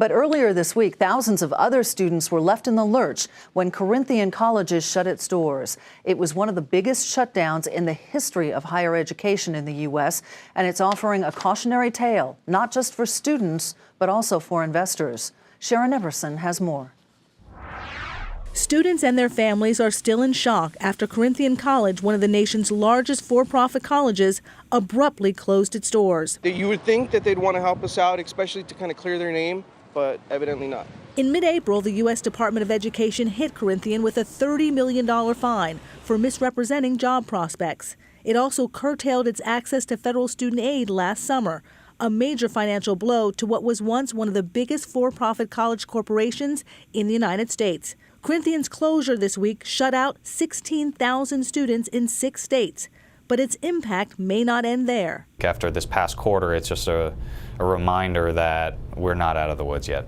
But earlier this week, thousands of other students were left in the lurch when Corinthian Colleges shut its doors. It was one of the biggest shutdowns in the history of higher education in the U.S., and it's offering a cautionary tale, not just for students, but also for investors. Sharon Eberson has more. Students and their families are still in shock after Corinthian College, one of the nation's largest for-profit colleges, abruptly closed its doors. You would think that they'd want to help us out, especially to kind of clear their name, but evidently not. In mid-April, the U.S. Department of Education hit Corinthian with a $30 million fine for misrepresenting job prospects. It also curtailed its access to federal student aid last summer, a major financial blow to what was once one of the biggest for-profit college corporations in the United States. Corinthian's closure this week shut out 16,000 students in 6 states, but its impact may not end there. After this past quarter, it's just a reminder that we're not out of the woods yet.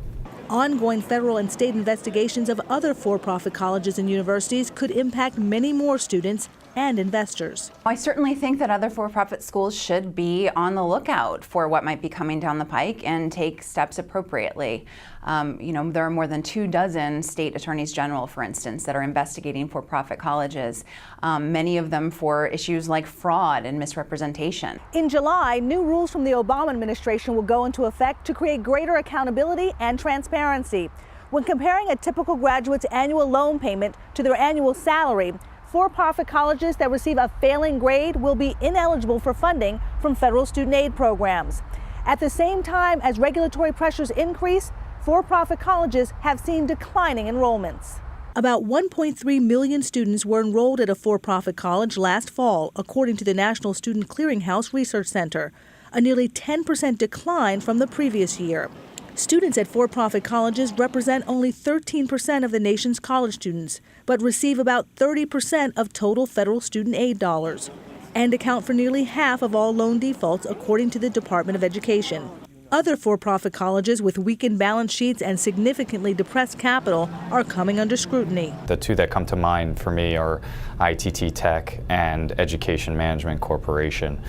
Ongoing federal and state investigations of other for-profit colleges and universities could impact many more students and investors. I certainly think that other for-profit schools should be on the lookout for what might be coming down the pike and take steps appropriately. There are more than 24 state attorneys general, for instance, that are investigating for-profit colleges, many of them for issues like fraud and misrepresentation. In July, new rules from the Obama administration will go into effect to create greater accountability and transparency. When comparing a typical graduate's annual loan payment to their annual salary, for-profit colleges that receive a failing grade will be ineligible for funding from federal student aid programs. At the same time as regulatory pressures increase, for-profit colleges have seen declining enrollments. About 1.3 million students were enrolled at a for-profit college last fall, according to the National Student Clearinghouse Research Center, a nearly 10% decline from the previous year. Students at for-profit colleges represent only 13% of the nation's college students, but receive about 30% of total federal student aid dollars and account for nearly half of all loan defaults, according to the Department of Education. Other for-profit colleges with weakened balance sheets and significantly depressed capital are coming under scrutiny. The two that come to mind for me are ITT Tech and Education Management Corporation.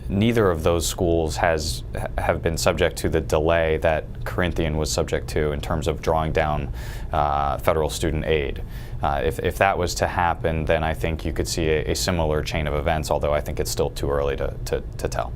Neither of those schools have been subject to the delay that Corinthian was subject to in terms of drawing down federal student aid. If that was to happen, then I think you could see a similar chain of events, although I think it's still too early to tell.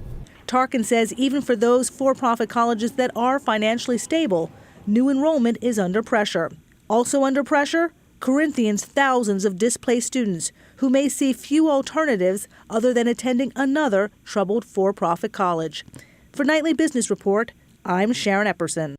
Tarkin says even for those for-profit colleges that are financially stable, new enrollment is under pressure. Also under pressure, Corinthian's thousands of displaced students who may see few alternatives other than attending another troubled for-profit college. For Nightly Business Report, I'm Sharon Epperson.